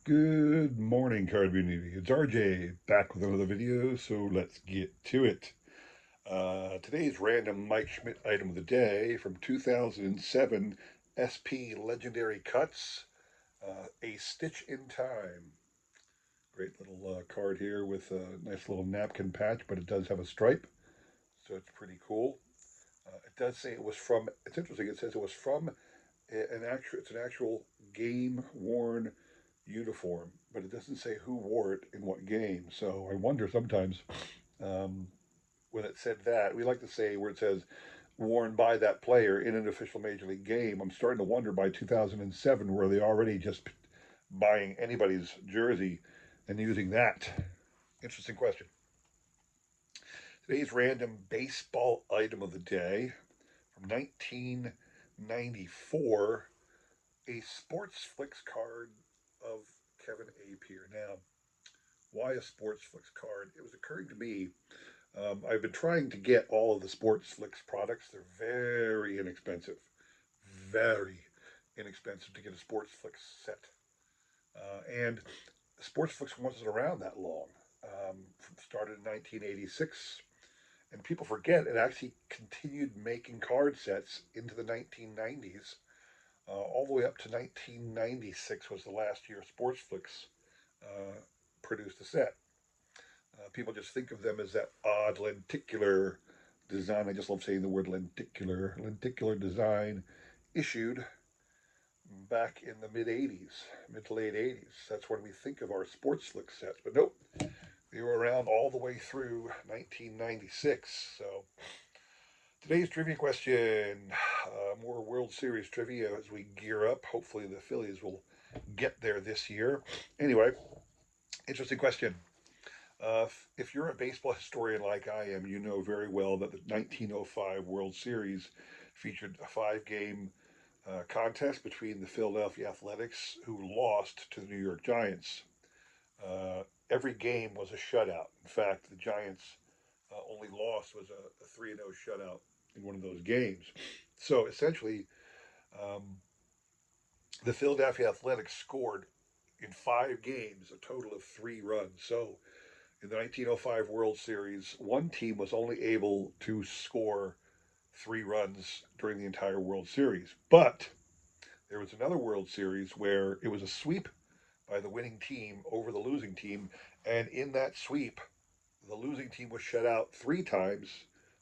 Good morning, card community. It's RJ back with another video, so let's get to it. Today's random Mike Schmidt item of the day from 2007 SP Legendary Cuts, A Stitch in Time. Great little card here with a nice little napkin patch, but it does have a stripe, so it's pretty cool. It does say it was from, it's interesting, it says it was from it's an actual game worn uniform, but it doesn't say who wore it in what game. So I wonder sometimes um, when it said that, we like to say where it says worn by that player in an official Major League game. I'm starting to wonder by 2007 were they already just buying anybody's jersey and using that? Interesting question. Today's random baseball item of the day from 1994, a Sports Flicks card of Kevin A. Pierre. Now, why a Sports Flicks card? It was occurring to me, I've been trying to get all of the Sports Flicks products. They're very inexpensive to get a Sports Flicks set. And Sports Flicks wasn't around that long. Started in 1986, and people forget it actually continued making card sets into the 1990s. All the way up to 1996 was the last year Sportsflix uh, produced a set. People just think of them as that odd lenticular design. I just love saying the word lenticular. Lenticular design issued back in the mid 80s, mid to late 80s. That's when we think of our Sportsflix sets. But nope, they were around all the way through 1996. So today's trivia question, more World Series trivia as we gear up. Hopefully, the Phillies will get there this year. Anyway, interesting question. If you're a baseball historian like I am, you know very well that the 1905 World Series featured a five-game contest between the Philadelphia Athletics, who lost to the New York Giants. Every game was a shutout. In fact, the Giants' only loss was a 3-0 shutout in one of those games. So essentially, um, the Philadelphia Athletics scored in five games a total of 3 runs. So in the 1905 World Series, one team was only able to score 3 runs during the entire World Series. But there was another World Series where it was a sweep by the winning team over the losing team. And in that sweep, the losing team was shut out 3 times,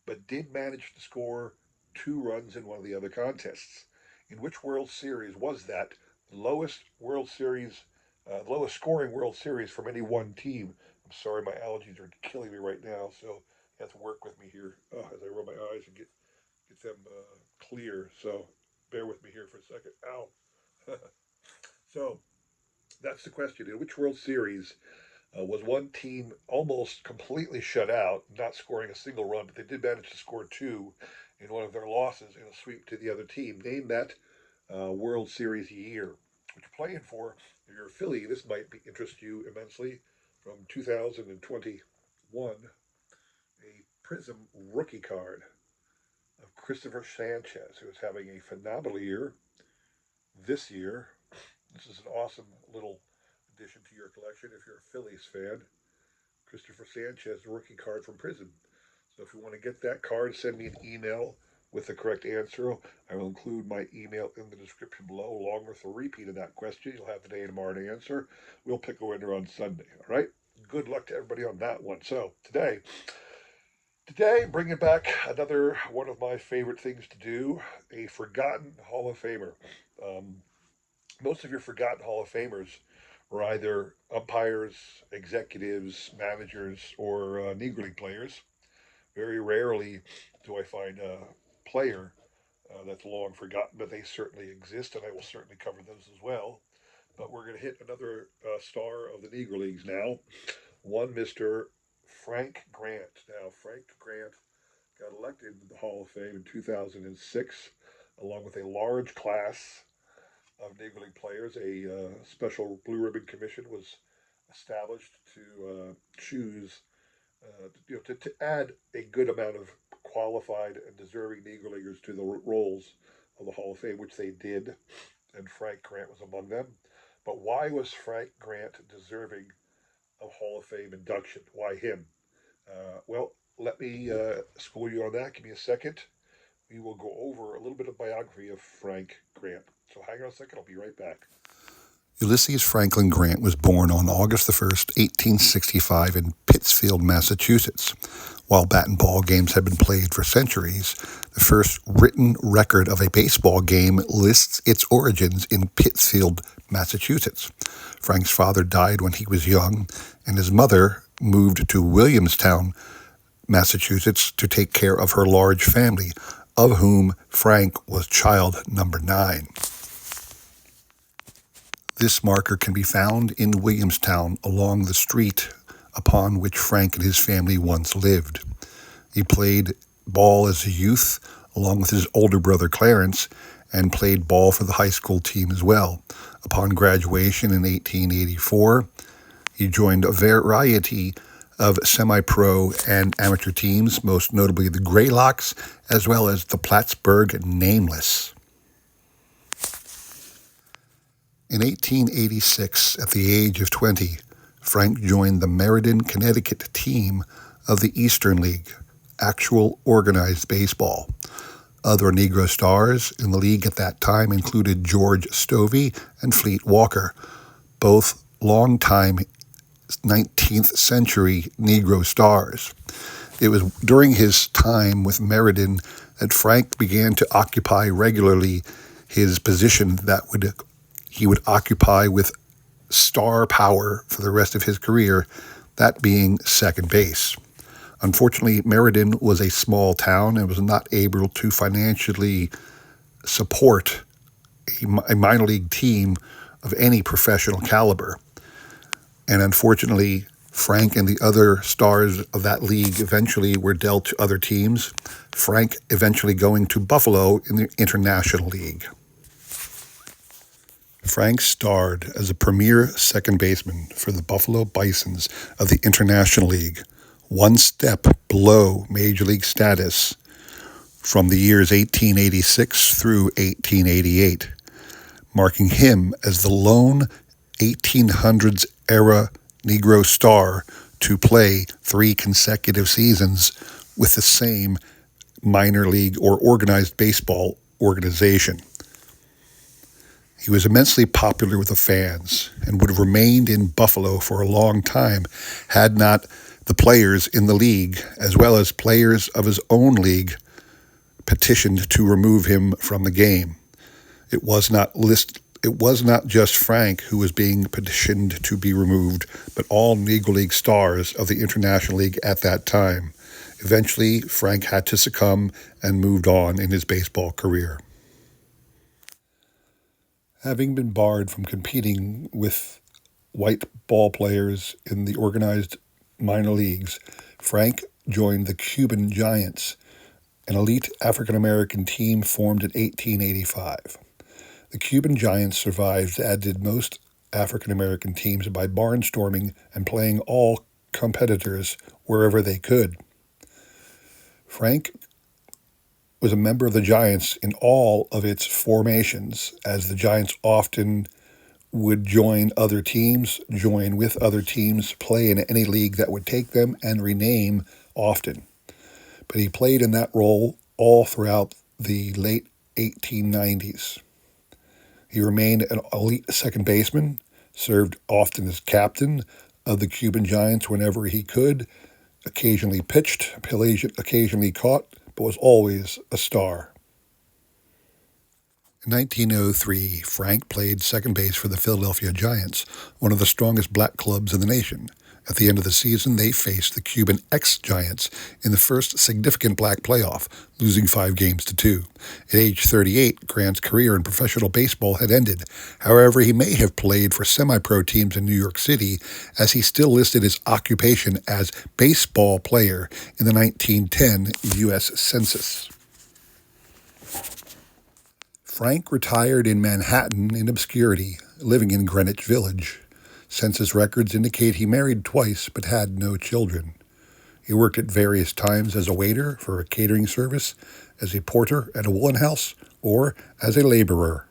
but did manage to score 2 runs in one of the other contests. In which World Series was that? The lowest scoring World Series from any one team. I'm sorry, my allergies are killing me right now, so you have to work with me here as I rub my eyes and get them clear. So bear with me here for a second. Ow. So that's the question. In which World Series was one team almost completely shut out, not scoring a single run, but they did manage to score two in one of their losses in a sweep to the other team? Name that World Series year. What you're playing for, if you're a Philly, this might interest you immensely. From 2021, a Prism rookie card of Christopher Sanchez, who is having a phenomenal year this year. This is an awesome little addition to your collection if you're a Phillies fan. Christopher Sanchez, rookie card from Prism. So if you want to get that card, send me an email with the correct answer. I will include my email in the description below, along with a repeat of that question. You'll have today and tomorrow to answer. We'll pick a winner on Sunday. All right. Good luck to everybody on that one. So today, bringing back another one of my favorite things to do: a forgotten Hall of Famer. Um, most of your forgotten Hall of Famers were either umpires, executives, managers, or Negro League players. Very rarely do I find a player that's long forgotten, but they certainly exist, and I will certainly cover those as well. But we're going to hit another star of the Negro Leagues now, one Mr. Frank Grant. Now, Frank Grant got elected into the Hall of Fame in 2006, along with a large class of Negro League players. A special Blue Ribbon Commission was established to choose to add a good amount of qualified and deserving Negro Leaguers to the roles of the Hall of Fame, which they did, and Frank Grant was among them. But why was Frank Grant deserving of Hall of Fame induction? Why him? Well, let me school you on that. Give me a second. We will go over a little bit of biography of Frank Grant. So hang on a second. I'll be right back. Ulysses Franklin Grant was born on August the 1st, 1865 in Pittsfield, Massachusetts. While bat and ball games had been played for centuries, the first written record of a baseball game lists its origins in Pittsfield, Massachusetts. Frank's father died when he was young, and his mother moved to Williamstown, Massachusetts, to take care of her large family, of whom Frank was child number 9. This marker can be found in Williamstown along the street upon which Frank and his family once lived. He played ball as a youth along with his older brother Clarence and played ball for the high school team as well. Upon graduation in 1884, he joined a variety of semi-pro and amateur teams, most notably the Graylocks, as well as the Plattsburgh Nameless. In 1886, at the age of 20, Frank joined the Meriden, Connecticut team of the Eastern League, actual organized baseball. Other Negro stars in the league at that time included George Stovey and Fleet Walker, both longtime 19th century Negro stars. It was during his time with Meriden that Frank began to occupy regularly his position that he would occupy with star power for the rest of his career, that being second base. Unfortunately, Meriden was a small town and was not able to financially support a minor league team of any professional caliber. And unfortunately, Frank and the other stars of that league eventually were dealt to other teams, Frank eventually going to Buffalo in the International League. Frank starred as a premier second baseman for the Buffalo Bisons of the International League, one step below Major League status from the years 1886 through 1888, marking him as the lone 1800s-era Negro star to play 3 consecutive seasons with the same minor league or organized baseball organization. He was immensely popular with the fans and would have remained in Buffalo for a long time had not the players in the league, as well as players of his own league, petitioned to remove him from the game. It was not just Frank who was being petitioned to be removed, but all Negro League stars of the International League at that time. Eventually, Frank had to succumb and moved on in his baseball career. Having been barred from competing with white ball players in the organized minor leagues, Frank joined the Cuban Giants, an elite African-American team formed in 1885. The Cuban Giants survived, as did most African-American teams, by barnstorming and playing all competitors wherever they could. Frank was a member of the Giants in all of its formations, as the Giants often would join with other teams, play in any league that would take them, and rename often. But he played in that role all throughout the late 1890s. He remained an elite second baseman, served often as captain of the Cuban Giants whenever he could, occasionally pitched, occasionally caught, but was always a star. In 1903, Frank played second base for the Philadelphia Giants, one of the strongest black clubs in the nation. At the end of the season, they faced the Cuban ex-Giants in the first significant black playoff, losing 5-2. At age 38, Grant's career in professional baseball had ended. However, he may have played for semi-pro teams in New York City, as he still listed his occupation as baseball player in the 1910 U.S. Census. Frank retired in Manhattan in obscurity, living in Greenwich Village. Census records indicate he married twice but had no children. He worked at various times as a waiter for a catering service, as a porter at a woolen house, or as a laborer.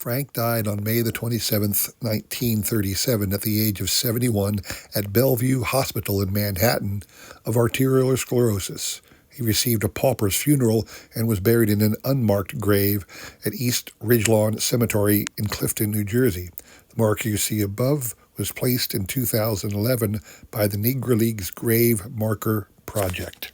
Frank died on May the 27th, 1937, at the age of 71 at Bellevue Hospital in Manhattan of arterial sclerosis. He received a pauper's funeral and was buried in an unmarked grave at East Ridgelawn Cemetery in Clifton, New Jersey. The marker you see above was placed in 2011 by the Negro League's Grave Marker Project.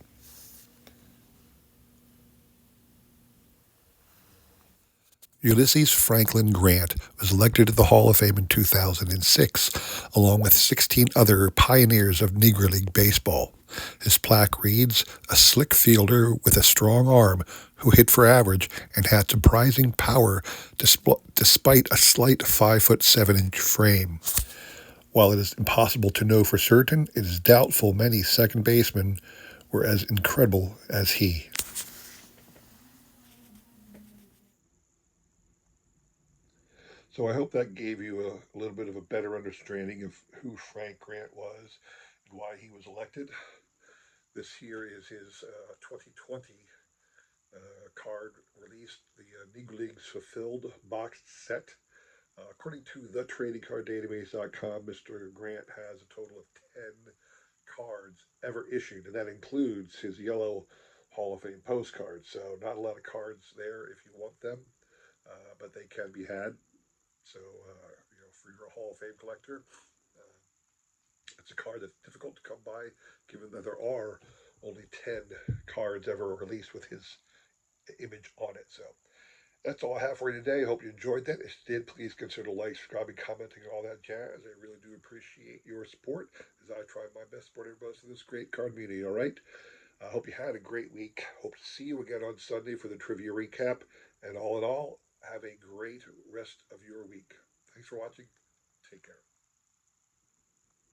Ulysses Franklin Grant was elected to the Hall of Fame in 2006, along with 16 other pioneers of Negro League baseball. His plaque reads, "A slick fielder with a strong arm who hit for average and had surprising power despite a slight 5'7" frame." While it is impossible to know for certain, it is doubtful many second basemen were as incredible as he. So I hope that gave you a little bit of a better understanding of who Frank Grant was and why he was elected. This here is his 2020 card released, the Negro Leagues Fulfilled boxed set. According to thetradingcarddatabase.com, Mr. Grant has a total of 10 cards ever issued, and that includes his yellow Hall of Fame postcards. So, not a lot of cards there if you want them, but they can be had. So, for your Hall of Fame collector, uh, it's a card that's difficult to come by, given that there are only 10 cards ever released with his image on it. So, that's all I have for you today. I hope you enjoyed that. If you did, please consider like, subscribing, commenting, and all that jazz. I really do appreciate your support as I try my best to support everybody in this great card community. All right. I hope you had a great week. Hope to see you again on Sunday for the trivia recap. And all in all, have a great rest of your week. Thanks for watching. Take care.